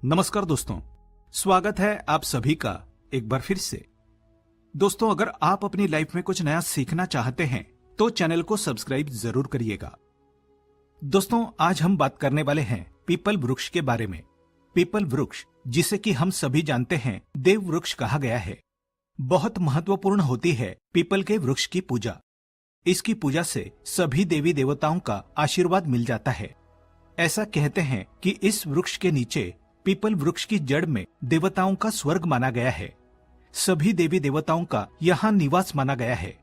नमस्कार दोस्तों, स्वागत है आप सभी का एक बार फिर से। दोस्तों, अगर आप अपनी लाइफ में कुछ नया सीखना चाहते हैं तो चैनल को सब्सक्राइब जरूर करिएगा। दोस्तों, आज हम बात करने वाले हैं पीपल वृक्ष के बारे में। पीपल वृक्ष, जिसे कि हम सभी जानते हैं देव वृक्ष कहा गया है, बहुत महत्वपूर्ण होती है पीपल के वृक्ष की पूजा। इसकी पूजा से सभी देवी देवताओं का आशीर्वाद मिल जाता है। ऐसा कहते हैं कि इस वृक्ष के नीचे पीपल वृक्ष की जड़ में देवताओं का स्वर्ग माना गया है। सभी देवी देवताओं का यहाँ निवास माना गया है।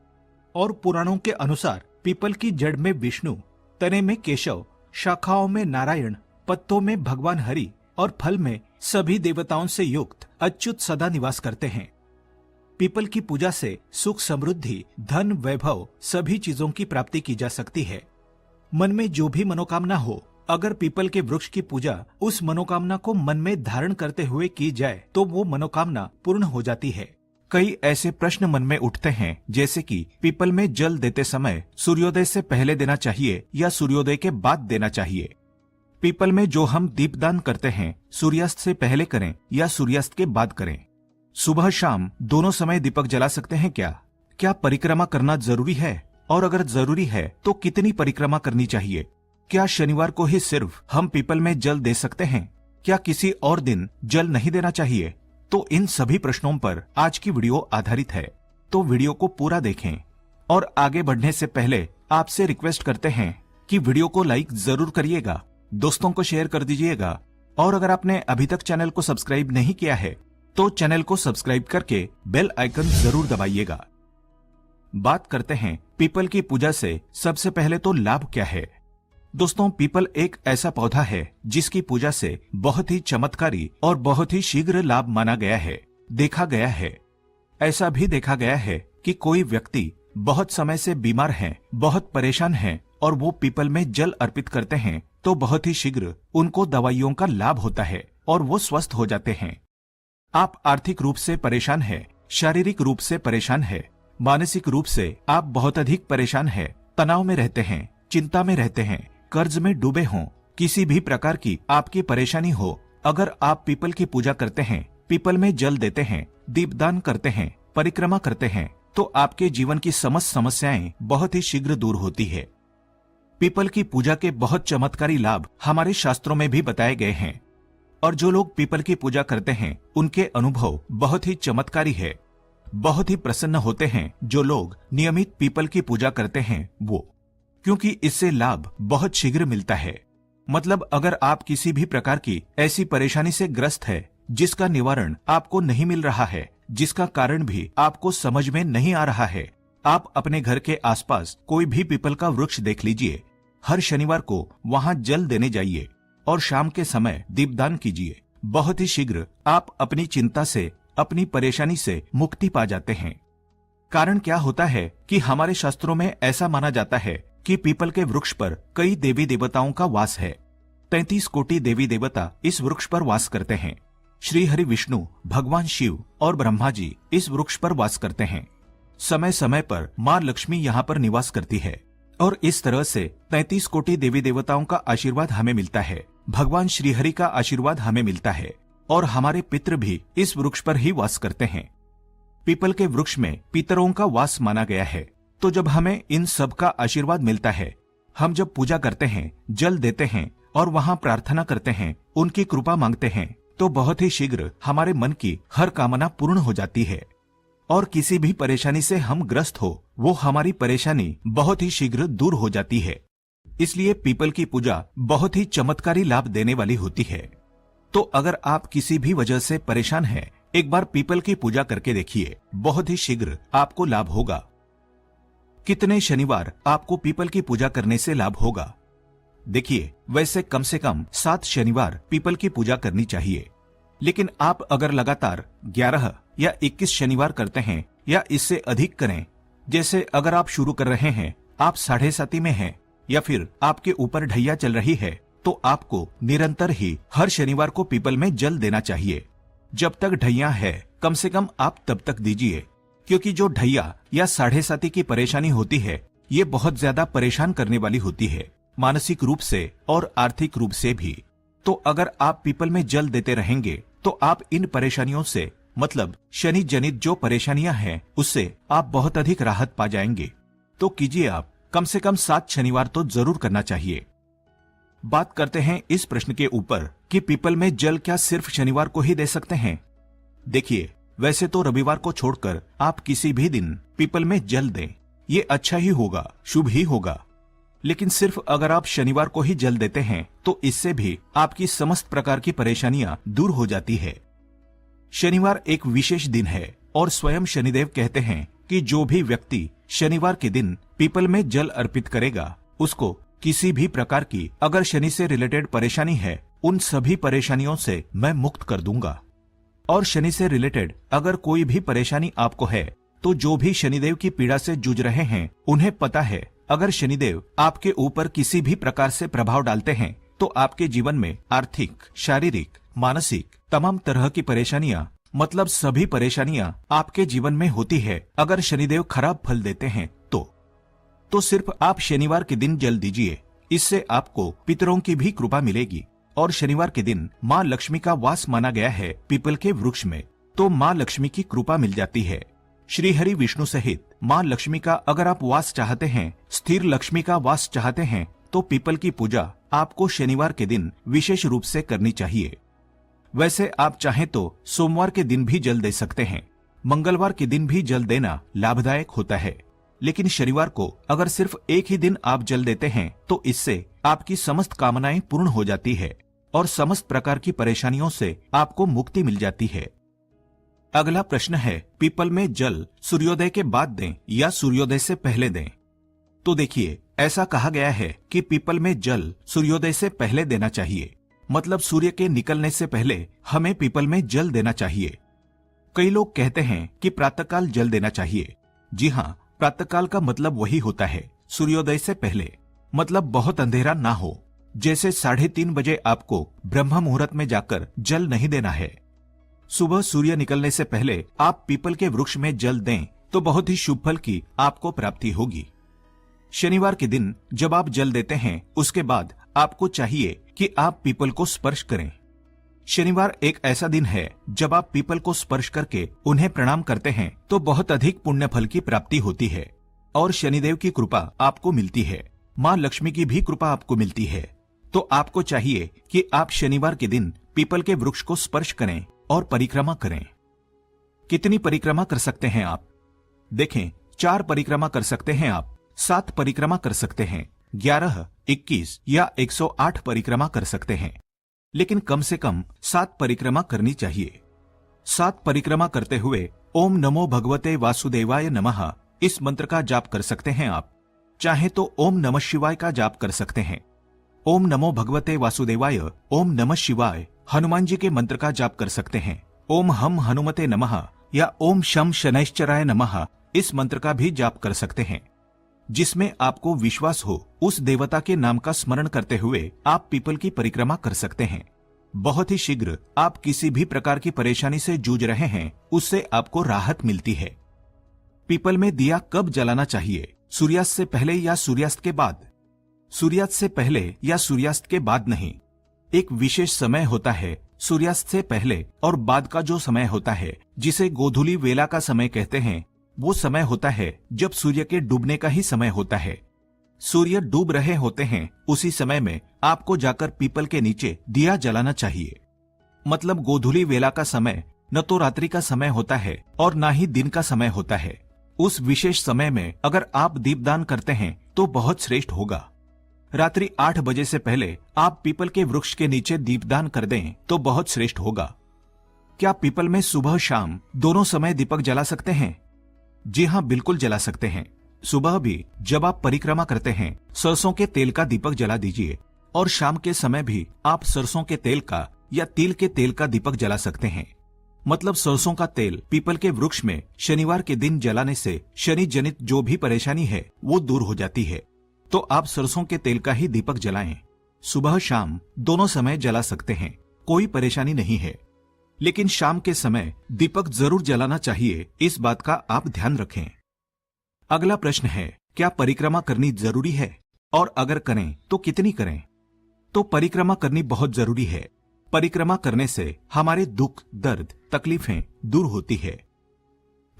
और पुराणों के अनुसार पीपल की जड़ में विष्णु, तने में केशव, शाखाओं में नारायण, पत्तों में भगवान हरि और फल में सभी देवताओं से युक्त अच्युत सदा निवास करते हैं। पीपल की पूजा से सुख, समृद्धि, धन, वैभव सभी चीजों की प्राप्ति की जा सकती है। मन में जो भी मनोकामना हो, अगर पीपल के वृक्ष की पूजा उस मनोकामना को मन में धारण करते हुए की जाए तो वो मनोकामना पूर्ण हो जाती है। कई ऐसे प्रश्न मन में उठते हैं, जैसे कि पीपल में जल देते समय सूर्योदय से पहले देना चाहिए या सूर्योदय के बाद देना चाहिए। पीपल में जो हम दीपदान करते हैं, सूर्यास्त से पहले करें या सूर्यास्त के बाद करें। सुबह शाम दोनों समय दीपक जला सकते हैं क्या परिक्रमा करना जरूरी है? और अगर जरूरी है तो कितनी परिक्रमा करनी चाहिए? क्या शनिवार को ही सिर्फ हम पीपल में जल दे सकते हैं? क्या किसी और दिन जल नहीं देना चाहिए? तो इन सभी प्रश्नों पर आज की वीडियो आधारित है, तो वीडियो को पूरा देखें। और आगे बढ़ने से पहले आपसे रिक्वेस्ट करते हैं कि वीडियो को लाइक जरूर करिएगा, दोस्तों को शेयर कर दीजिएगा। और अगर आपने अभी तक चैनल को सब्सक्राइब नहीं किया है तो चैनल को सब्सक्राइब करके बेल आइकन जरूर दबाइएगा। बात करते हैं पीपल की पूजा से सबसे पहले तो लाभ क्या है। दोस्तों, पीपल एक ऐसा पौधा है जिसकी पूजा से बहुत ही चमत्कारी और बहुत ही शीघ्र लाभ माना गया है, देखा गया है। ऐसा भी देखा गया है कि कोई व्यक्ति बहुत समय से बीमार है, बहुत परेशान है और वो पीपल में जल अर्पित करते हैं तो बहुत ही शीघ्र उनको दवाइयों का लाभ होता है और वो स्वस्थ हो जाते हैं। आप आर्थिक रूप से परेशान है, शारीरिक रूप से परेशान है, मानसिक रूप से आप बहुत अधिक परेशान है, तनाव में रहते हैं, चिंता में रहते हैं, कर्ज में डूबे हों, किसी भी प्रकार की आपकी परेशानी हो, अगर आप पीपल की पूजा करते हैं, पीपल में जल देते हैं, दीपदान करते हैं, परिक्रमा करते हैं, तो आपके जीवन की समस्त समस्याएं बहुत ही शीघ्र दूर होती है। पीपल की पूजा के बहुत चमत्कारी लाभ हमारे शास्त्रों में भी बताए गए हैं और जो लोग पीपल की पूजा करते हैं उनके अनुभव बहुत ही चमत्कारी है। बहुत ही प्रसन्न होते हैं जो लोग नियमित पीपल की पूजा करते हैं वो, क्योंकि इससे लाभ बहुत शीघ्र मिलता है। मतलब अगर आप किसी भी प्रकार की ऐसी परेशानी से ग्रस्त है जिसका निवारण आपको नहीं मिल रहा है, जिसका कारण भी आपको समझ में नहीं आ रहा है, आप अपने घर के आसपास कोई भी पीपल का वृक्ष देख लीजिए, हर शनिवार को वहां जल देने जाइए और शाम के समय दीपदान कीजिए। बहुत ही शीघ्र आप अपनी चिंता से, अपनी परेशानी से मुक्ति पा जाते हैं। कारण क्या होता है कि हमारे शास्त्रों में ऐसा माना जाता है कि पीपल के वृक्ष पर कई देवी देवताओं का वास है। 33 कोटि देवी देवता इस वृक्ष पर वास करते हैं। श्री हरि विष्णु, भगवान शिव और ब्रह्मा जी इस वृक्ष पर वास करते हैं। समय समय पर माँ लक्ष्मी यहाँ पर निवास करती है और इस तरह से 33 कोटि देवी देवताओं का आशीर्वाद हमें मिलता है। भगवान श्री हरि का आशीर्वाद हमें मिलता है और हमारे पितृ भी इस वृक्ष पर ही वास करते हैं। पीपल के वृक्ष में पितरों का वास माना गया है, तो जब हमें इन सब का आशीर्वाद मिलता है, हम जब पूजा करते हैं, जल देते हैं और वहां प्रार्थना करते हैं, उनकी कृपा मांगते हैं, तो बहुत ही शीघ्र हमारे मन की हर कामना पूर्ण हो जाती है। और किसी भी परेशानी से हम ग्रस्त हो, वो हमारी परेशानी बहुत ही शीघ्र दूर हो जाती है। इसलिए पीपल की पूजा बहुत ही चमत्कारी लाभ देने वाली होती है। तो अगर आप किसी भी वजह से परेशान हैं, एक बार पीपल की पूजा करके देखिए, बहुत ही शीघ्र आपको लाभ होगा। कितने शनिवार आपको पीपल की पूजा करने से लाभ होगा? देखिए, वैसे कम से कम 7 शनिवार पीपल की पूजा करनी चाहिए, लेकिन आप अगर लगातार 11 या 21 शनिवार करते हैं या इससे अधिक करें, जैसे अगर आप शुरू कर रहे हैं, आप 7.5 में हैं या फिर आपके ऊपर ढैया चल रही है, तो आपको निरंतर ही हर शनिवार को पीपल में जल देना चाहिए। जब तक ढैया है, कम से कम आप तब तक दीजिए, क्योंकि जो ढैया या 7.5 की परेशानी होती है, ये बहुत ज्यादा परेशान करने वाली होती है, मानसिक रूप से और आर्थिक रूप से भी। तो अगर आप पीपल में जल देते रहेंगे तो आप इन परेशानियों से, मतलब शनि जनित जो परेशानियां हैं, उससे आप बहुत अधिक राहत पा जाएंगे। तो कीजिए, आप कम से कम 7 शनिवार तो जरूर करना चाहिए। बात करते हैं इस प्रश्न के ऊपर कि पीपल में जल क्या सिर्फ शनिवार को ही दे सकते हैं। देखिए, वैसे तो रविवार को छोड़कर आप किसी भी दिन पीपल में जल दें, ये अच्छा ही होगा, शुभ ही होगा। लेकिन सिर्फ अगर आप शनिवार को ही जल देते हैं तो इससे भी आपकी समस्त प्रकार की परेशानियां दूर हो जाती है। शनिवार एक विशेष दिन है और स्वयं शनिदेव कहते हैं कि जो भी व्यक्ति शनिवार के दिन पीपल में जल अर्पित करेगा, उसको किसी भी प्रकार की अगर शनि से रिलेटेड परेशानी है, उन सभी परेशानियों से मैं मुक्त कर दूंगा। और शनि से रिलेटेड अगर कोई भी परेशानी आपको है, तो जो भी शनिदेव की पीड़ा से जूझ रहे हैं, उन्हें पता है अगर शनिदेव आपके ऊपर किसी भी प्रकार से प्रभाव डालते हैं तो आपके जीवन में आर्थिक, शारीरिक, मानसिक तमाम तरह की परेशानियां, मतलब सभी परेशानियां आपके जीवन में होती है अगर शनिदेव खराब फल देते हैं तो सिर्फ आप शनिवार के दिन जल दीजिए। इससे आपको पितरों की भी कृपा मिलेगी। और शनिवार के दिन माँ लक्ष्मी का वास माना गया है पीपल के वृक्ष में, तो माँ लक्ष्मी की कृपा मिल जाती है। श्री हरि विष्णु सहित माँ लक्ष्मी का अगर आप वास चाहते हैं, स्थिर लक्ष्मी का वास चाहते हैं, तो पीपल की पूजा आपको शनिवार के दिन विशेष रूप से करनी चाहिए। वैसे आप चाहें तो सोमवार के दिन भी जल दे सकते हैं, मंगलवार के दिन भी जल देना लाभदायक होता है। लेकिन शनिवार को अगर सिर्फ एक ही दिन आप जल देते हैं तो इससे आपकी समस्त कामनाएं पूर्ण हो जाती है और समस्त प्रकार की परेशानियों से आपको मुक्ति मिल जाती है। अगला प्रश्न है, पीपल में जल सूर्योदय के बाद दें या सूर्योदय से पहले दें। तो देखिए, ऐसा कहा गया है कि पीपल में जल सूर्योदय से पहले देना चाहिए, मतलब सूर्य के निकलने से पहले हमें पीपल में जल देना चाहिए। कई लोग कहते हैं कि प्रातःकाल जल देना चाहिए। जी हाँ, प्रातःकाल का मतलब वही होता है सूर्योदय से पहले, मतलब बहुत अंधेरा ना हो। जैसे 3:30 बजे आपको ब्रह्म मुहूर्त में जाकर जल नहीं देना है। सुबह सूर्य निकलने से पहले आप पीपल के वृक्ष में जल दें तो बहुत ही शुभ फल की आपको प्राप्ति होगी। शनिवार के दिन जब आप जल देते हैं, उसके बाद आपको चाहिए कि आप पीपल को स्पर्श करें। शनिवार एक ऐसा दिन है जब आप पीपल को स्पर्श करके उन्हें प्रणाम करते हैं तो बहुत अधिक पुण्य फल की प्राप्ति होती है और शनिदेव की कृपा आपको मिलती है, माँ लक्ष्मी की भी कृपा आपको मिलती है। तो आपको चाहिए कि आप शनिवार के दिन पीपल के वृक्ष को स्पर्श करें और परिक्रमा करें। कितनी परिक्रमा कर सकते हैं आप? देखें, 4 परिक्रमा कर सकते हैं आप, 7 परिक्रमा कर सकते हैं, 11, 21 या 108 परिक्रमा कर सकते हैं, लेकिन कम से कम 7 परिक्रमा करनी चाहिए। 7 परिक्रमा करते हुए ओम नमो भगवते वासुदेवाय नमः इस मंत्र का जाप कर सकते हैं आप। चाहे तो ओम नमः शिवाय का जाप कर सकते हैं। ओम नमो भगवते वासुदेवाय, ओम नमः शिवाय हनुमान जी के मंत्र का जाप कर सकते हैं। ओम हम हनुमते नमः या ओम शम शनैश्चराय नमः इस मंत्र का भी जाप कर सकते हैं। जिसमें आपको विश्वास हो, उस देवता के नाम का स्मरण करते हुए आप पीपल की परिक्रमा कर सकते हैं। बहुत ही शीघ्र आप किसी भी प्रकार की परेशानी से जूझ रहे हैं, उससे आपको राहत मिलती है। पीपल में दिया कब जलाना चाहिए? सूर्यास्त से पहले या सूर्यास्त के बाद? सूर्यास्त से पहले या सूर्यास्त के बाद नहीं। एक विशेष समय होता है सूर्यास्त से पहले और बाद का जो समय होता है, जिसे गोधूली वेला का समय कहते हैं, वो समय होता है जब सूर्य के डूबने का ही समय होता है। सूर्य डूब रहे होते हैं, उसी समय में आपको जाकर पीपल के नीचे दिया जलाना चाहिए। मतलब गोधूली वेला का समय न तो रात्रि का समय होता है और न ही दिन का समय होता है। उस विशेष समय में अगर आप दीपदान करते हैं तो बहुत श्रेष्ठ होगा। रात्रि 8 बजे से पहले आप पीपल के वृक्ष के नीचे दीपदान कर दें तो बहुत श्रेष्ठ होगा। क्या पीपल में सुबह शाम दोनों समय दीपक जला सकते हैं? जी हाँ, बिल्कुल जला सकते हैं। सुबह भी जब आप परिक्रमा करते हैं, सरसों के तेल का दीपक जला दीजिए और शाम के समय भी आप सरसों के तेल का या तिल के तेल का दीपक जला सकते हैं। मतलब सरसों का तेल पीपल के वृक्ष में शनिवार के दिन जलाने से शनि जनित जो भी परेशानी है वो दूर हो जाती है। तो आप सरसों के तेल का ही दीपक जलाएं। सुबह शाम दोनों समय जला सकते हैं, कोई परेशानी नहीं है। लेकिन शाम के समय दीपक जरूर जलाना चाहिए, इस बात का आप ध्यान रखें। अगला प्रश्न है, क्या परिक्रमा करनी जरूरी है और अगर करें तो कितनी करें? तो परिक्रमा करनी बहुत जरूरी है। परिक्रमा करने से हमारे दुख, दर्द, तकलीफें दूर होती है।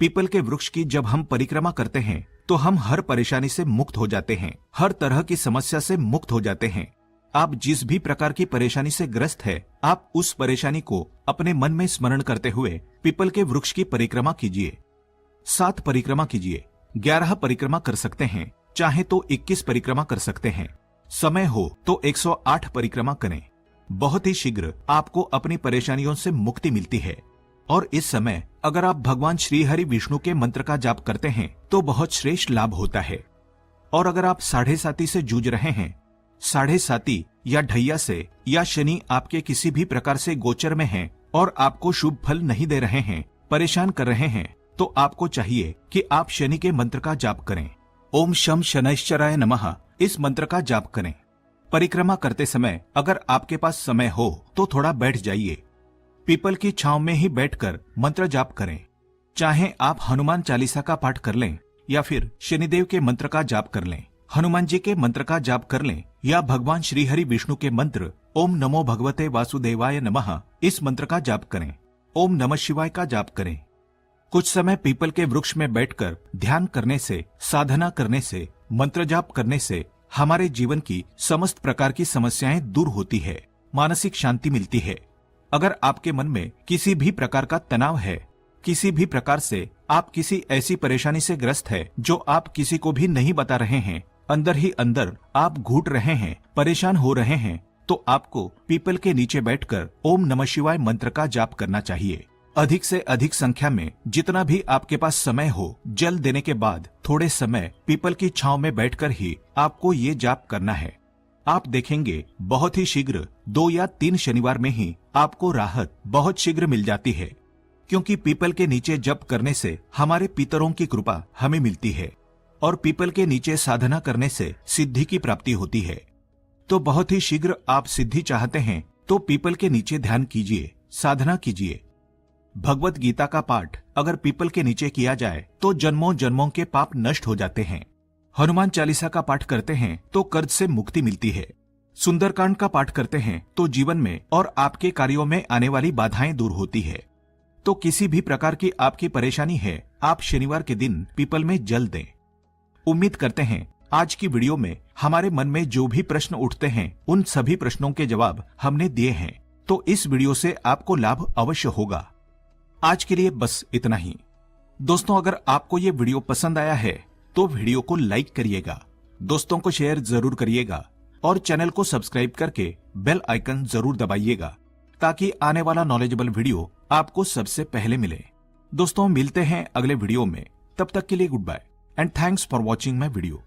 पीपल के वृक्ष की जब हम परिक्रमा करते हैं तो हम हर परेशानी से मुक्त हो जाते हैं, हर तरह की समस्या से मुक्त हो जाते हैं। आप जिस भी प्रकार की परेशानी से ग्रस्त है, आप उस परेशानी को अपने मन में स्मरण करते हुए पीपल के वृक्ष की परिक्रमा कीजिए। 7 परिक्रमा कीजिए। 11 परिक्रमा कर सकते हैं, चाहे तो 21 परिक्रमा कर सकते हैं। समय हो तो 108 परिक्रमा करें। बहुत ही शीघ्र आपको अपनी परेशानियों से मुक्ति मिलती है। और इस समय अगर आप भगवान श्री हरि विष्णु के मंत्र का जाप करते हैं तो बहुत श्रेष्ठ लाभ होता है। और अगर आप 7.5 से जूझ रहे हैं, 7.5 या ढैया से, या शनि आपके किसी भी प्रकार से गोचर में हैं और आपको शुभ फल नहीं दे रहे हैं, परेशान कर रहे हैं, तो आपको चाहिए कि आप शनि के मंत्र का जाप करें। ओम शम शनैश्चराय नमः इस मंत्र का जाप करें। परिक्रमा करते समय अगर आपके पास समय हो तो थोड़ा बैठ जाइए। पीपल की छांव में ही बैठकर मंत्र जाप करें। चाहे आप हनुमान चालीसा का पाठ कर लें या फिर शनिदेव के मंत्र का जाप कर लें, हनुमान जी के मंत्र का जाप कर लें, या भगवान श्री हरि विष्णु के मंत्र ओम नमो भगवते वासुदेवाय नमः इस मंत्र का जाप करें। ओम नमः शिवाय का जाप करें। कुछ समय पीपल के वृक्ष में बैठकर ध्यान करने से, साधना करने से, मंत्र जाप करने से हमारे जीवन की समस्त प्रकार की समस्याएं दूर होती है, मानसिक शांति मिलती है। अगर आपके मन में किसी भी प्रकार का तनाव है, किसी भी प्रकार से आप किसी ऐसी परेशानी से ग्रस्त है जो आप किसी को भी नहीं बता रहे हैं, अंदर ही अंदर आप घुट रहे हैं, परेशान हो रहे हैं, तो आपको पीपल के नीचे बैठकर ओम नमः शिवाय मंत्र का जाप करना चाहिए। अधिक से अधिक संख्या में जितना भी आपके पास समय हो, जल देने के बाद थोड़े समय पीपल की छांव में बैठकर ही आपको ये जाप करना है। आप देखेंगे बहुत ही शीघ्र 2 या 3 शनिवार में ही आपको राहत बहुत शीघ्र मिल जाती है, क्योंकि पीपल के नीचे जप करने से हमारे पितरों की कृपा हमें मिलती है और पीपल के नीचे साधना करने से सिद्धि की प्राप्ति होती है। तो बहुत ही शीघ्र आप सिद्धि चाहते हैं तो पीपल के नीचे ध्यान कीजिए, साधना कीजिए। भगवत गीता का पाठ अगर पीपल के नीचे किया जाए तो जन्मों जन्मों के पाप नष्ट हो जाते हैं। हनुमान चालीसा का पाठ करते हैं तो कर्ज से मुक्ति मिलती है। सुंदरकांड का पाठ करते हैं तो जीवन में और आपके कार्यों में आने वाली बाधाएं दूर होती है। तो किसी भी प्रकार की आपकी परेशानी है, आप शनिवार के दिन पीपल में जल दें। उम्मीद करते हैं आज की वीडियो में हमारे मन में जो भी प्रश्न उठते हैं उन सभी प्रश्नों के जवाब हमने दिए हैं, तो इस वीडियो से आपको लाभ अवश्य होगा। आज के लिए बस इतना ही। दोस्तों, अगर आपको ये वीडियो पसंद आया है तो वीडियो को लाइक करिएगा, दोस्तों को शेयर जरूर करिएगा और चैनल को सब्सक्राइब करके बेल आइकन जरूर दबाइएगा, ताकि आने वाला नॉलेजेबल वीडियो आपको सबसे पहले मिले। दोस्तों, मिलते हैं अगले वीडियो में। तब तक के लिए goodbye and thanks for watching my video.